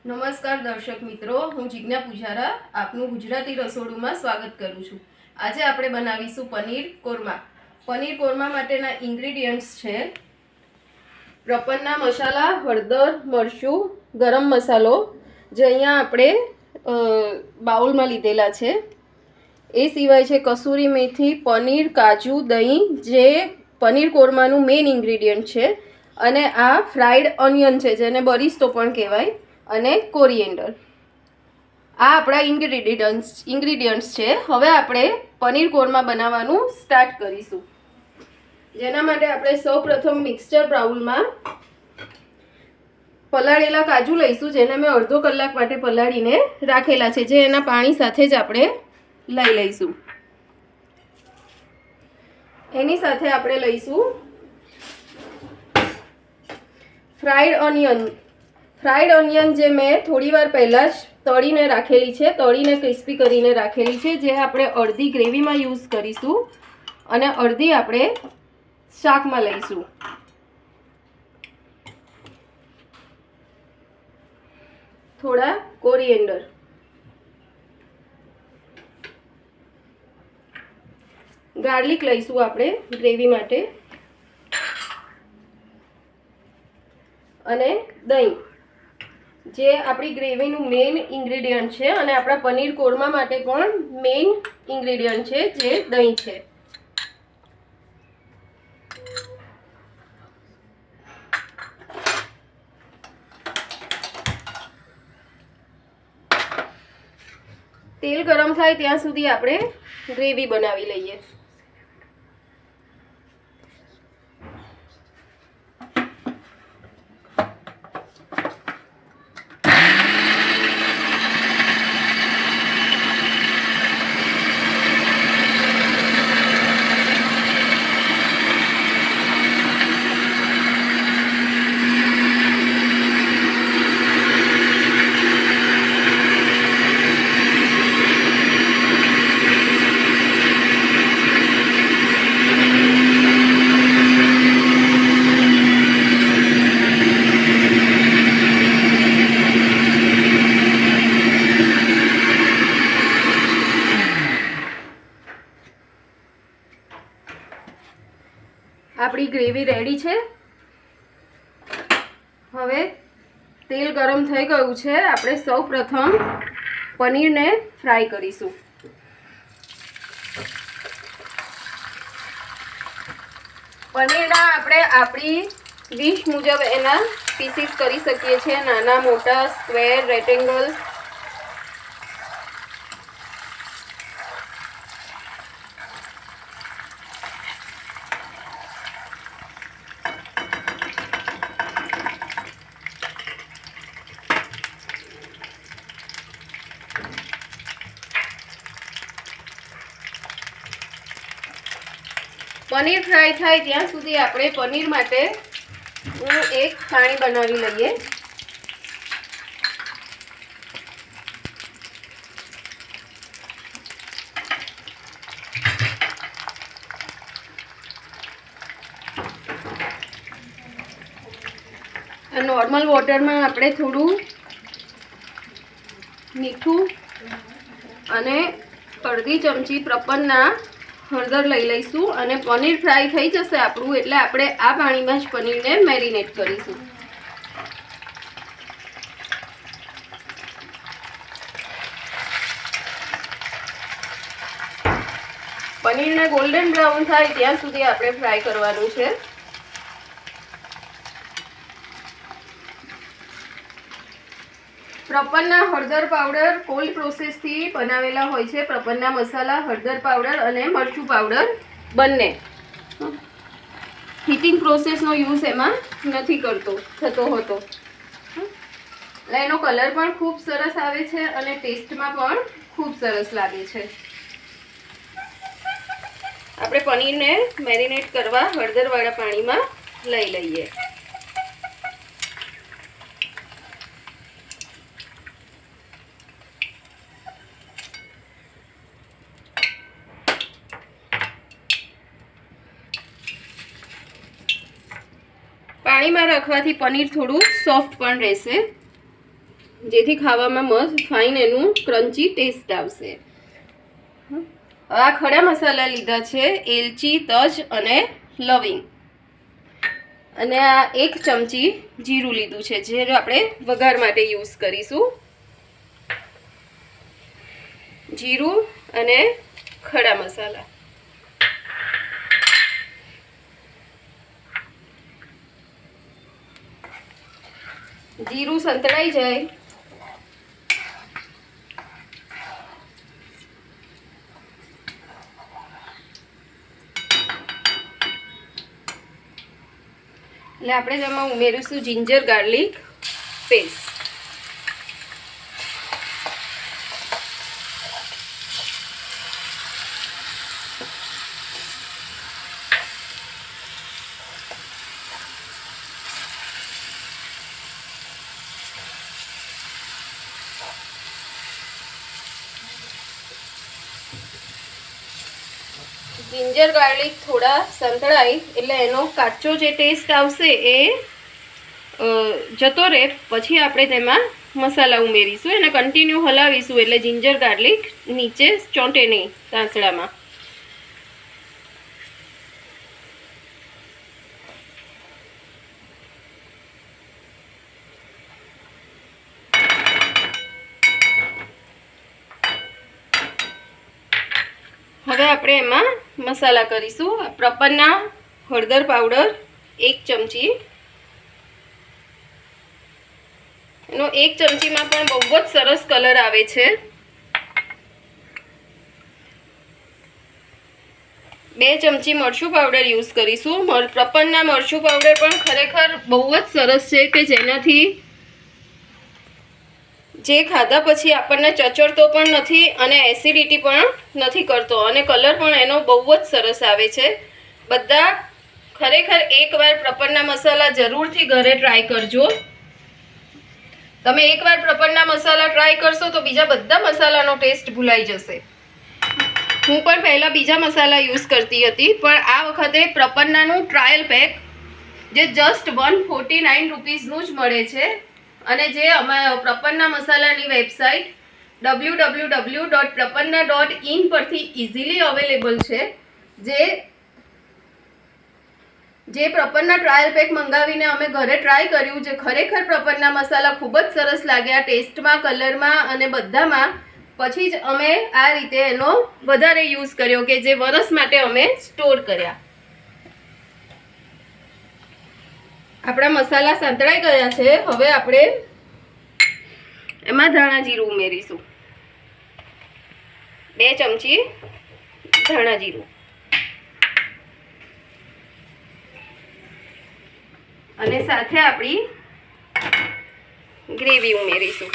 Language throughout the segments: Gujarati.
નમસ્કાર દર્શક મિત્રો, હું જિજ્ઞા પૂજારા આપનું ગુજરાતી રસોડુંમાં સ્વાગત કરું છું। આજે આપણે બનાવીશું પનીર કોરમા। પનીર કોરમા માટેના ઇન્ગ્રેડિયન્ટ્સ છે પ્રપન્ના મસાલા, હળદર, મરચું, ગરમ મસાલો જે અહીંયા આપણે બાઉલમાં લીધેલા છે। એ સિવાય છે કસૂરી મેથી, પનીર, કાજુ, દહીં જે પનીર કોરમાનું મેઇન ઇન્ગ્રેડિયન્ટ છે, અને આ ફ્રાઈડ ઓનિયન છે જેને બરિસ્તો પણ કહેવાય, અને કોરિએન્ડર। આ આપણા ઇન્ગ્રેડિયન્ટ્સ છે। હવે આપણે પનીર કોરમા બનાવવાનું સ્ટાર્ટ કરીશું। જેના માટે આપણે સૌપ્રથમ મિક્સચર બાઉલમાં પલાળેલા કાજુ લઈશું, જેને મેં અડધો કલાક માટે પલાળીને રાખેલા છે, જે એના પાણી સાથે જ આપણે લઈ લઈશું। એની સાથે આપણે લઈશું ફ્રાઈડ ઓનિયન જે મેં થોડી વાર પહેલાં જ તળીને રાખેલી છે, તળીને ક્રિસ્પી કરીને રાખેલી છે, જે આપણે અડધી ગ્રેવીમાં યુઝ કરીશું અને અડધી આપણે શાકમાં લઈશું। થોડા કોરિએન્ડર, ગાર્લિક લઈશું આપણે ગ્રેવી માટે, અને દહીં જે આપણી ગ્રેવીનું મેઇન ઇન્ગ્રેડિયન્ટ છે અને આપણા પનીર કોરમા માટે પણ મેઇન ઇન્ગ્રેડિયન્ટ છે, જે દહીં છે। તેલ ગરમ થાય ત્યાં સુધી આપણે ગ્રેવી બનાવી લઈએ। આપણી ગ્રેવી રેડી છે। હવે તેલ ગરમ થઈ ગયું છે, આપણે સૌ પ્રથમ પનીરને ફ્રાય કરીશું। પનીરના આપણે આપણી ડીશ મુજબ એના પીસીસ કરી શકીએ છીએ, નાના, મોટા, સ્ક્વેર, રેક્ટેંગલ। પનીર ફ્રાય થાય ત્યાં સુધી આપણે પનીર માટે એક પાણી બનાવી લઈએ। નોર્મલ વોટરમાં આપણે થોડું મીઠું અને અડધી ચમચી પ્રપન્ના હળદર લઈ લઈશું, અને પનીર ફ્રાય થઈ જશે આપણું એટલે આપણે આ પાણીમાં જ પનીરને મેરિનેટ કરીશું। પનીરને ગોલ્ડન બ્રાઉન થાય ત્યાં સુધી આપણે ફ્રાય કરવાનું છે। પ્રપન્ના હળદર પાવડર કોલ્ડ પ્રોસેસથી બનાવેલા હોય છે। પ્રપન્ના મસાલા, હળદર પાવડર અને મરચું પાવડર બંને હીટિંગ પ્રોસેસનો યુઝ એમાં નથી થતો હોતો, એટલે એનો કલર પણ ખૂબ સરસ આવે છે અને ટેસ્ટમાં પણ ખૂબ સરસ લાગે છે। આપણે પનીરને મેરિનેટ કરવા હળદરવાળા પાણીમાં લઈ લઈએ। પાણીમાં રાખવાથી પનીર થોડું સોફ્ટ પણ રહેશે। જેથી ખાવામાં મસ્ત ફાઇન એનું ક્રન્ચી ટેસ્ટ આવશે. આ ખડા મસાલા લીધા છે, એલચી, તજ અને લવિંગ, અને આ 1 ચમચી જીરું લીધું છે, જે આપણે વઘાર માટે યુઝ કરીશું. જીરું અને ખડા મસાલા. જીરું સંતળાઈ જાય એટલે આપણે તેમાં ઉમેરીશું ginger garlic paste. Ginger garlic થોડા સંતળાય એટલે એનો કાચો જે ટેસ્ટ આવશે એ જતો રહે. પછી આપણે તેમાં મસાલા ઉમેરીશું, એને કન્ટિન્યુ હલાવીશું એટલે જિંજર ગાર્લિક નીચે ચોંટે નહીં તાંસડામાં. હવે આપણે એમાં મસાલા કરીશું. પ્રપન્ના હળદર પાવડર 1 ચમચી, એનો 1 ચમચીમાં પણ બહુ જ સરસ કલર આવે છે. 2 ચમચી મરચું પાવડર યુઝ કરીશું. પ્રપન્ના મરચું પાવડર પણ ખરેખર બહુ જ સરસ છે, કે જેનાથી જે ખાધા પછી આપણને ચચરતો પણ નથી અને એસિડિટી પણ નથી કરતો, અને કલર પણ એનો બહુ જ સરસ આવે છે. બધા ખરેખર એકવાર પ્રપન્ના મસાલા જરૂરથી ઘરે ટ્રાય કરજો. તમે એકવાર પ્રપન્ના મસાલા ટ્રાય કરશો તો બીજા બધા મસાલાનો ટેસ્ટ ભૂલાઈ જશે. હું પણ પહેલાં બીજા મસાલા યુઝ કરતી હતી, પણ આ વખતે પ્રપન્નાનું ટ્રાયલ પેક જે જસ્ટ 149 રૂપીસનું જ મળે છે, અને જે અમારા પ્રપન્ના મસાલાની વેબસાઇટ www.prapanna.in પરથી ઇઝીલી અવેલેબલ છે. જે પ્રપન્ના ટ્રાયલ પેક મંગાવીને અમે ઘરે ટ્રાય કર્યું, જે ખરેખર પ્રપન્ના મસાલા ખૂબ જ સરસ લાગ્યા ટેસ્ટમાં, કલરમાં અને બધામાં. પછી જ અમે આ રીતે એનો વધારે યુઝ કર્યો, કે જે વરસ માટે અમે સ્ટોર કર્યા. આપણા મસાલા સંતળાઈ ગયા છે. હવે આપણે એમાં ધાણા જીરું ઉમેરીશું. 2 ચમચી ધાણા જીરું, અને સાથે આપણી ગ્રેવી ઉમેરીશું.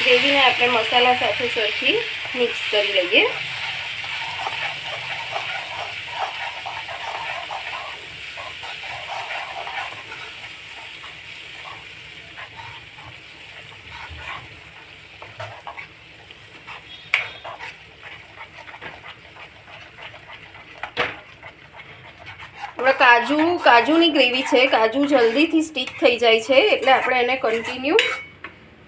ગ્રેવીને આપણે મસાલા સાથે સરખી મિક્સ કરી લઈએ. કાજુની ગ્રેવી છે, કાજુ જલ્દીથી સ્ટીક થઈ જાય છે, એટલે આપણે એને કન્ટિન્યુ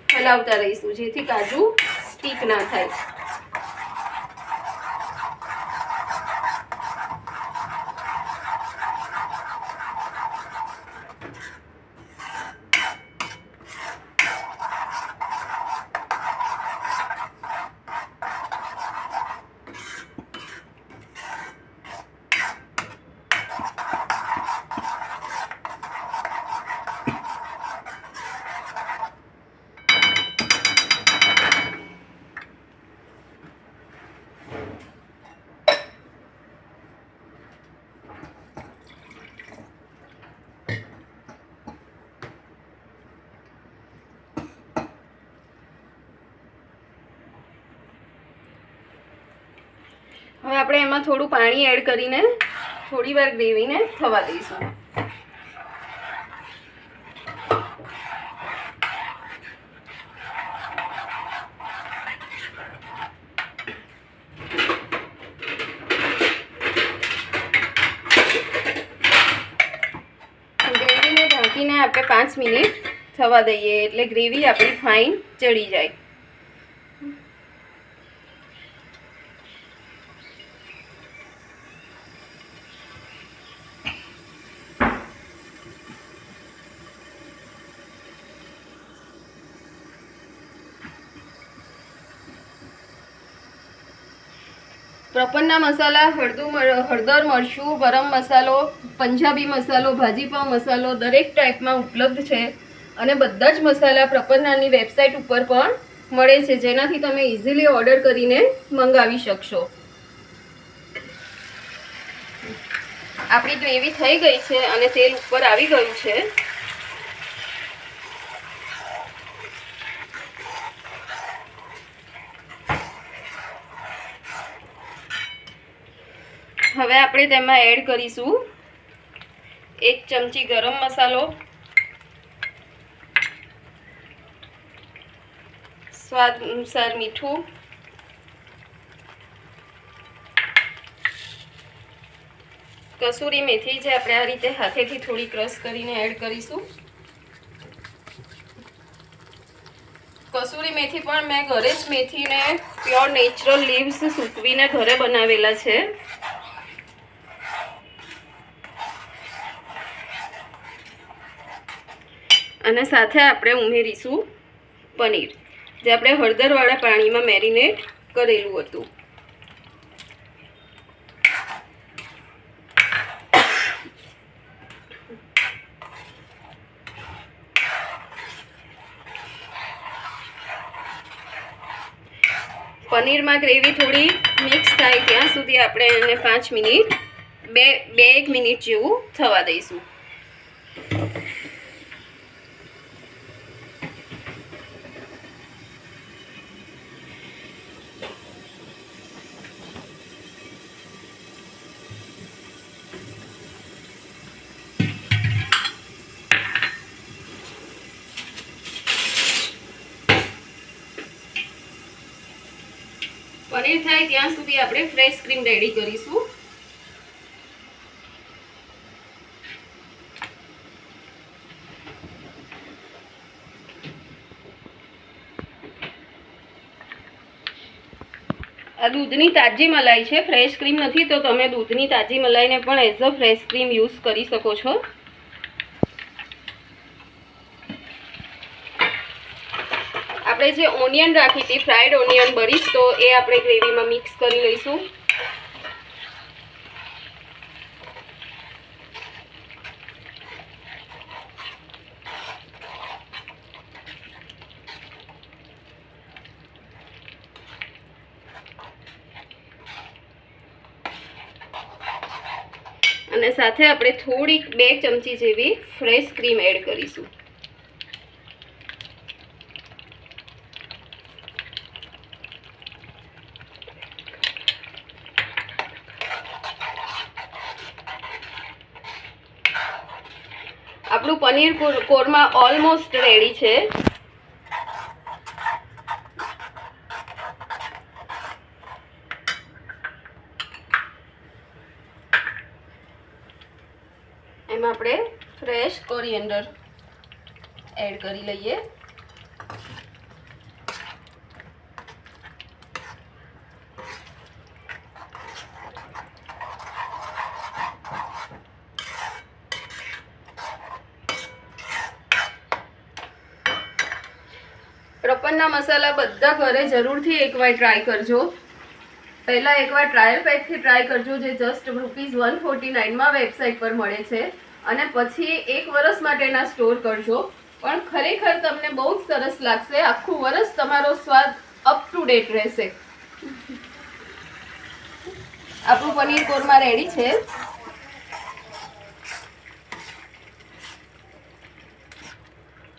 હલાવતા રહીશું, જેથી કાજુ સ્ટીક ના થાય. હવે આપણે એમાં થોડું પાણી એડ કરીને થોડી વાર ગ્રેવીને થવા દઈશું. ગ્રેવીને ઢાંકીને આપણે 5 મિનિટ થવા દઈએ એટલે ગ્રેવી આપણી ફાઇન ચડી જાય. પ્રપન્ના મસાલા, હળદર, મરચું, ગરમ મસાલો, પંજાબી મસાલો, ભાજી પાવ મસાલો દરેક ટાઈપમાં ઉપલબ્ધ છે અને બધા જ મસાલા પ્રપન્નાની વેબસાઇટ ઉપર પણ મળે છે, જેનાથી તમે ઇઝીલી ઓર્ડર કરીને મંગાવી શકશો. આપણી ગ્રેવી થઈ ગઈ છે અને તેલ ઉપર આવી ગયું છે. હવે આપણે તેમાં એડ કરીશું 1 ચમચી ગરમ મસાલો, સ્વાદ અનુસાર મીઠું, કસૂરી મેથી જે આપણે આ રીતે હાથેથી થોડી ક્રશ કરીને એડ કરીશું. કસૂરી મેથી પણ મેં ઘરે જ મેથીને પ્યોર નેચરલ લીવ્સ સૂકવીને ઘરે બનાવેલા છે. અને સાથે આપણે ઉમેરીશું પનીર, જે આપણે હળદરવાળા પાણીમાં મેરિનેટ કરેલું હતું. પનીરમાં ગ્રેવી થોડી મિક્સ થાય ત્યાં સુધી આપણે એને 5 મિનિટ 1 મિનિટ જેવું થવા દઈશું. પનીર થાય ત્યાં સુધી આપણે ફ્રેશ ક્રીમ રેડી કરીશું. આ દૂધની તાજી મલાઈ છે, ફ્રેશ ક્રીમ નથી, તો તમે દૂધની તાજી મલાઈને પણ as a fresh cream use કરી શકો છો. આપણે જે ઓનિયન રાખી હતી, ફ્રાઈડ ઓનિયન બરીશ, તો એ આપણે ગ્રેવીમાં મિક્સ કરી લઈશું. અને સાથે આપણે થોડીક 2 ચમચી જેવી ફ્રેશ ક્રીમ એડ કરીશું. આપણું પનીર કોરમા ઓલમોસ્ટ રેડી છે. એમાં આપણે ફ્રેશ કોરિએન્ડર એડ કરી લઈએ. પ્રપન્ના મસાલા બધા ઘરે જરૂરથી એકવાર ટ્રાય કરજો. પહેલાં એકવાર ટ્રાયલ પેકથી ટ્રાય કરજો, જે જસ્ટ ₹149માં વેબસાઇટ પર મળે છે, અને પછી 1 વર્ષ માટેના સ્ટોર કરજો. પણ ખરેખર તમને બહુ જ સરસ લાગશે. આખું વર્ષ તમારો સ્વાદ અપ ટુ ડેટ રહેશે. આપણું પનીર કોરમા રેડી છે.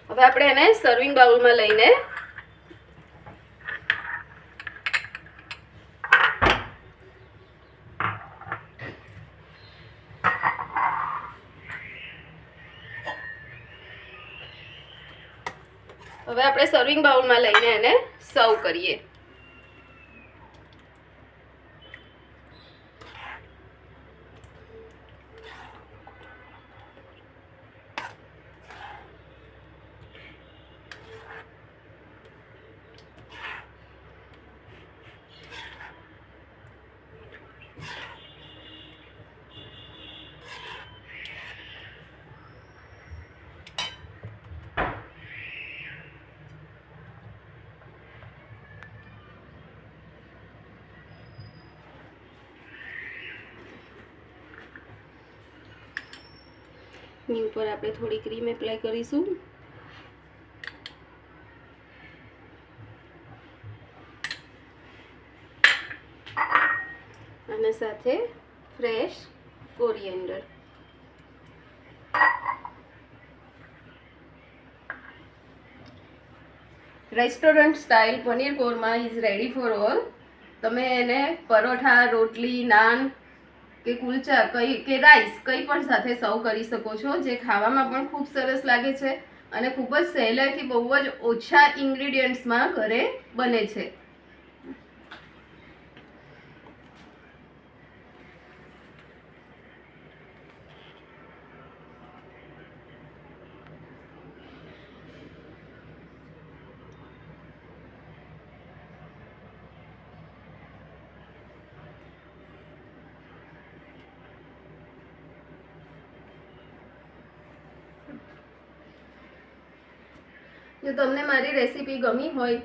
હવે આપણે એને સર્વિંગ બાઉલમાં લઈને હવે આપણે સર્વિંગ બાઉલમાં લઈને એને સર્વ કરીએ. ની ઉપર આપણે થોડી ક્રીમ એપ્લાય કરીશું. અને સાથે fresh coriander. Restaurant style paneer korma is ready for all. તમે એને પરોઠા, રોટલી, નાન કે કુલચા કે રાઈસ કંઈ પણ સાથે સર્વ કરી શકો છો, જે ખાવામાં પણ ખૂબ સરસ લાગે છે અને ખૂબ જ સહેલાઈથી બહુ જ ઓછા ઇન્ગ્રીડિયન્ટ્સમાં ઘરે બને છે. જો તમને મારી રેસીપી ગમી હોય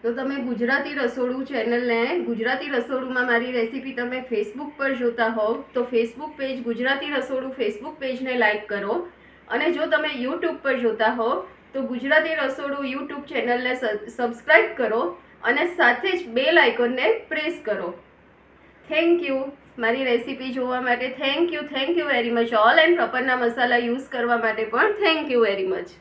તો તમે ગુજરાતી રસોડું ચેનલને, ગુજરાતી રસોડુંમાં મારી રેસીપી તમે ફેસબુક પર જોતા હોવ તો ફેસબુક પેજ ગુજરાતી રસોડું ફેસબુક પેજને લાઈક કરો. અને જો તમે યુટ્યુબ પર જોતા હો તો ગુજરાતી રસોડું યુટ્યુબ ચેનલને સબસ્ક્રાઈબ કરો અને સાથે જ બેલ આઇકોનને પ્રેસ કરો. થેન્ક યુ મારી રેસીપી જોવા માટે. Thank you very much. All and પ્રોપરના મસાલા યુઝ કરવા માટે પણ થેન્ક યુ વેરી મચ.